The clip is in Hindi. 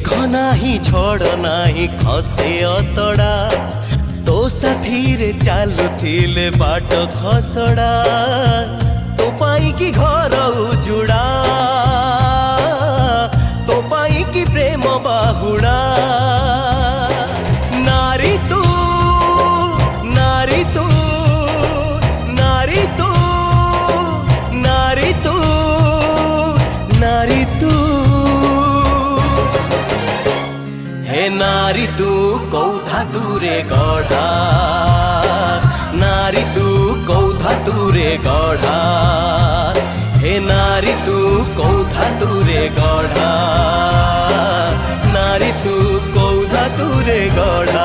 मेघ नाही झड़ नाही खसे अतड़ा तो साथी रे चालुथिले बाट खसड़ा तो पाई की घर उजुड़ा तो पाई की प्रेम बाहुड़ा नारी तू नारी तू नारी तू नारी तू नारी तू हे नारी तू कौथा दूरे गढ़ा नारी तू कौथा दूरे गढ़ा हे नारी तू कौथा दूरे गढ़ा।